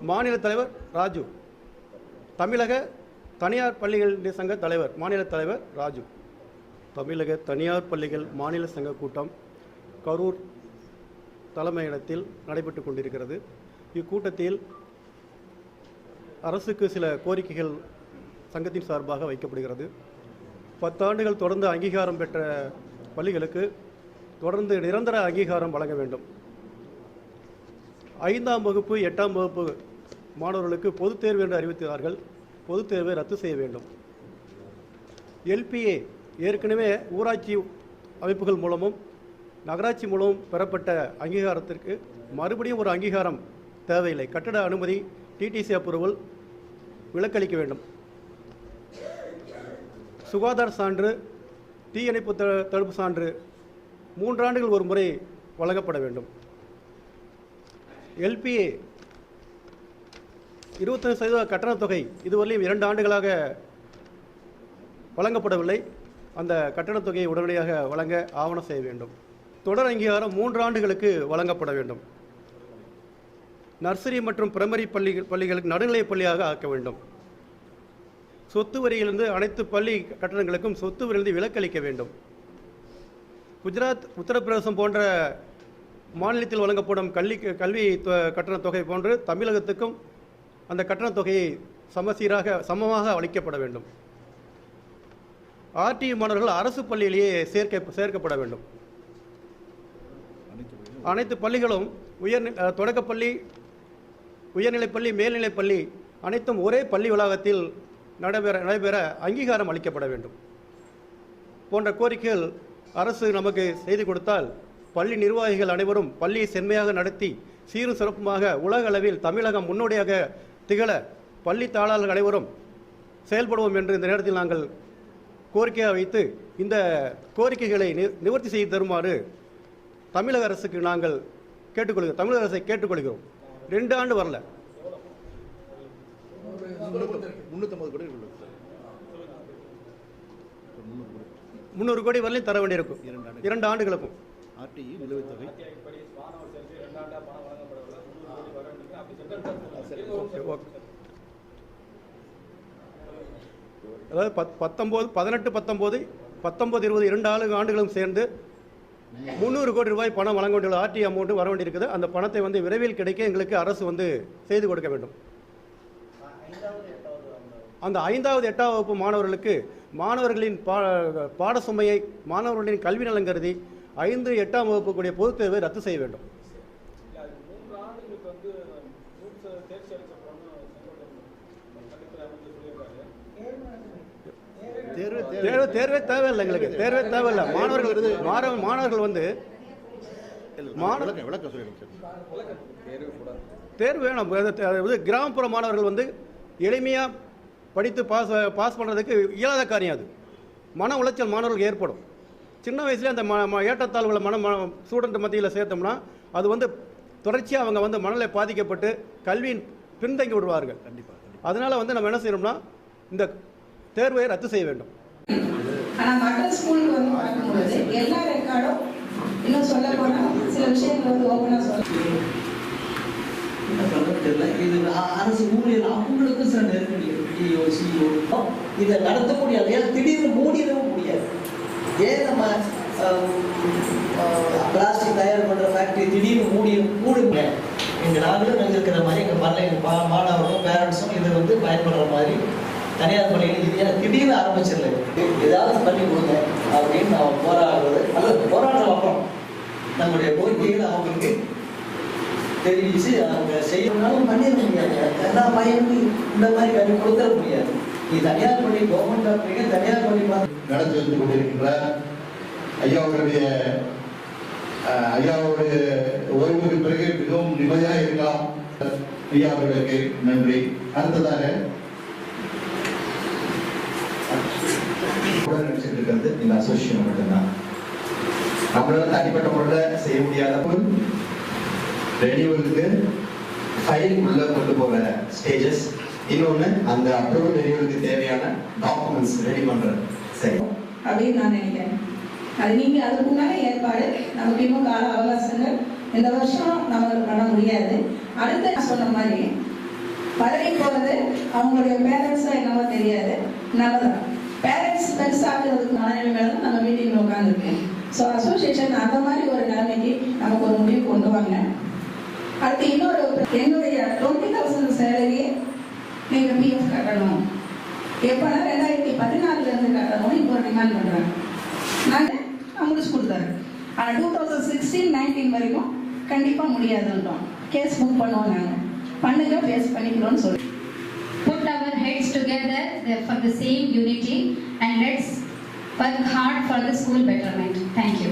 மாநில தலைவர் ராஜு. தமிழக தனியார் பள்ளிகள் சங்க தலைவர், மாநில தலைவர் ராஜு. தமிழக தனியார் பள்ளிகள் மாநில சங்க கூட்டம் கரூர் தலைமையிடத்தில் நடைபெற்று கொண்டிருக்கிறது. இக்கூட்டத்தில் அரசுக்கு சில கோரிக்கைகள் சங்கத்தின் சார்பாக வைக்கப்படுகிறது. 10 ஆண்டுகள் தொடர்ந்து அங்கீகாரம் பெற்ற பள்ளிகளுக்கு தொடர்ந்து நிரந்தர அங்கீகாரம் வழங்க வேண்டும். 5ஆம் வகுப்பு 8ஆம் வகுப்பு மாணவர்களுக்கு பொதுத் தேர்வு என்று அறிவித்தார்கள். பொதுத் தேர்வை ரத்து செய்ய வேண்டும். LPA ஏற்கனவே ஊராட்சி அமைப்புகள் மூலமும் நகராட்சி மூலமும் பெறப்பட்ட அங்கீகாரத்திற்கு மறுபடியும் ஒரு அங்கீகாரம் தேவையில்லை. கட்டட அனுமதி, TTC அப்ரூவல் விலக்களிக்க வேண்டும். சுகாதார சான்று, தீயணைப்பு தடுப்பு சான்று 3 ஆண்டுகள் ஒரு முறை வழங்கப்பட வேண்டும். LPA 25% கட்டணத் தொகை இதுவரையிலும் 2 ஆண்டுகளாக வழங்கப்படவில்லை. அந்த கட்டணத் தொகையை உடனடியாக வழங்க ஆவணம் செய்ய வேண்டும். தொடர் அங்கீகாரம் 3 ஆண்டுகளுக்கு வழங்கப்பட வேண்டும். நர்சரி மற்றும் பிரைமரி பள்ளிகளுக்கு நடுநிலைப் பள்ளியாக ஆக்க வேண்டும். சொத்து வரியிலிருந்து அனைத்து பள்ளி கட்டணங்களுக்கும் சொத்து வரியிலிருந்து விலக்களிக்க வேண்டும். குஜராத், உத்தரப்பிரதேசம் போன்ற மாநிலத்தில் வழங்கப்படும் கல்வி கட்டணத் தொகை போன்று தமிழகத்துக்கும் அந்த கட்டணத் தொகையை சமமாக அளிக்கப்பட வேண்டும். RTE மாணவர்கள் அரசு பள்ளியிலேயே சேர்க்கப்பட வேண்டும். அனைத்து பள்ளிகளும் தொடக்கப்பள்ளி, உயர்நிலைப்பள்ளி, மேல்நிலைப்பள்ளி அனைத்தும் ஒரே பள்ளி வளாகத்தில் நடைபெற அங்கீகாரம் அளிக்கப்பட வேண்டும் போன்ற கோரிக்கைகள் அரசு நமக்கு செய்து கொடுத்தால் பள்ளி நிர்வாகிகள் அனைவரும் பள்ளியை செம்மையாக நடத்தி சீரும் சிறப்புமாக உலக அளவில் தமிழகம் முன்னோடியாக திகழ பள்ளி தாளாளர்கள் அனைவரும் செயல்படுவோம் என்று இந்த நேரத்தில் நாங்கள் கோரிக்கையாக வைத்து இந்த கோரிக்கைகளை நிவர்த்தி செய்து தருமாறு தமிழக அரசுக்கு நாங்கள் கேட்டுக்கொள்கிறோம். தமிழக அரசை கேட்டுக்கொள்கிறோம். 2 ஆண்டு வரல, 300 கோடி வரலையும் தர வேண்டியிருக்கும் 2 ஆண்டுகளுக்கும். அதாவது 18, 19, 20 2 ஆண்டுகளும் சேர்ந்து 300 கோடி ரூபாய் பணம் வழங்க வேண்டிய RTE அமௌண்ட் வர வேண்டியிருக்குது. அந்த பணத்தை விரைவில் கிடைக்க எங்களுக்கு அரசு செய்து கொடுக்க வேண்டும். அந்த 5வது 8ஆம் வகுப்பு மாணவர்களுக்கு மாணவர்களின் பாட சுமையை, மாணவர்களின் கல்வி நலன் கருதி 5, 8ஆம் வகுப்பு கூடிய பொதுத் தேர்வை ரத்து செய்ய வேண்டும். தேர்வே தேவையில்லை, எங்களுக்கு தேர்வே தேவையில்லை. மாணவர்கள் தேர்வு வேணும். கிராமப்புற மாணவர்கள் எளிமையாக படித்து பாஸ் பண்ணுறதுக்கு இயலாத காரியம். அது மன உளைச்சல் மாணவர்களுக்கு ஏற்படும். சின்ன வயசுலேயே அந்த ஏற்றத்தாழ்வுகளை ஸ்டூடெண்ட் மத்தியில் சேர்த்தோம்னா அது தொடர்ச்சியாக அவங்க மனநிலை பாதிக்கப்பட்டு கல்வியின் பின்தங்கி விடுவார்கள். கண்டிப்பாக. அதனால நம்ம என்ன செய்யணும்னா இந்த தேர்வை ரத்து செய்ய வேண்டும். ஆனால் மக்கள் ஸ்கூலுக்கு பார்க்கும்போது எல்லா ரெக்கார்டும் இன்னும் சொல்ல போனால் சில விஷயங்கள் ஓப்பனாக சொல்ல இது அரசு ஊழியர் அவங்களுக்கும் சில நெருக்கடி இதை நடத்த முடியாது. ஏன்னா திடீர்னு மூடிடவும் முடியாது. ஏன் நம்ம பிளாஸ்டிக் தயார் பண்ணுற ஃபேக்ட்ரி திடீர்னு மூட முடியாது. எங்கள் நாங்களும் நினைச்சிருக்கிற மாதிரி எங்கள் மாணவர்களும் பேரண்ட்ஸும் இதை பயன்படுற மாதிரி தனியார் பள்ளிகள் இது எனக்கு திடீர்னு ஆரம்பிச்சிடல. ஏதாவது பண்ணி கொடுங்க அப்படின்னு நான் போராடுறது அல்லது போராட்டம் அப்புறம் நம்முடைய கோரிக்கைகளை அவங்களுக்கு தெரிவித்து அவங்க செய்யணும்னாலும் பண்ணிட முடியாது. எல்லா பையனுக்கும் இந்த மாதிரி கல்வி கொடுத்துட முடியாது. நீ தனியார் பள்ளி, கவர்மெண்ட் பள்ளிகள் தனியார் பள்ளி நடத்தி வந்து கொண்டிருக்கின்ற ஐயாவுடைய ஓய்வுக்கு பிறகு மிகவும் நிம்மதியாக இருக்கலாம். ஐயா அவர்களுக்கு நன்றி. அடுத்ததாக நினைச்சிட்டு இருக்கிறது இந்த அசோசியேஷன் மட்டும்தான். நம்மளால தனிப்பட்ட முறையில் செய்ய முடியாத ரெனியூவலுக்கு ஃபைல் உள்ள கொண்டு போகிற ஸ்டேஜஸ், இன்னொன்று அந்த அப்ரூவல் ரெனியூவலுக்கு தேவையான டாக்குமெண்ட்ஸ் ரெடி பண்ணுறது சரி அப்படின்னு நான் நினைக்கிறேன். அது நீங்கள் அதுக்குண்டான ஏற்பாடு நமக்கு இன்னும் கால அவகாசங்கள் இந்த வருஷம் நம்ம பண்ண முடியாது. அடுத்து நான் சொன்ன மாதிரி பதவி போகிறது அவங்களுடைய பேரண்ட்ஸாக என்னவோ தெரியாது, நல்லதான். பேரண்ட்ஸ் பெருசாகிறதுக்கு மனநிலைமையில தான் நம்ம மீட்டிங்கில் உட்காந்துருக்கேன். ஸோ அசோசியேஷன் அந்த மாதிரி ஒரு நிலைமைக்கு நமக்கு ஒரு முடிவு கொண்டு வாங்க. அடுத்து இன்னொரு என்னுடைய 20,000 சேலரியே நீங்கள் பிஎஃப் கட்டணும், எப்போனா 2014 கட்டணும்னு இப்போ ஒரு டிமாண்ட் பண்ணுறாங்க. நான் முடிச்சு கொடுத்தாரு. ஆனால் 2016-19 வரைக்கும் கண்டிப்பாக முடியாதுன்றோம். கேஸ் புக் பண்ணுவோம், நாங்கள் பண்ணுங்க, ஃபேஸ் பண்ணிக்கிறோம்னு சொல்லி. Put our heads together for the same unity and let's work hard for the school betterment. Thank you.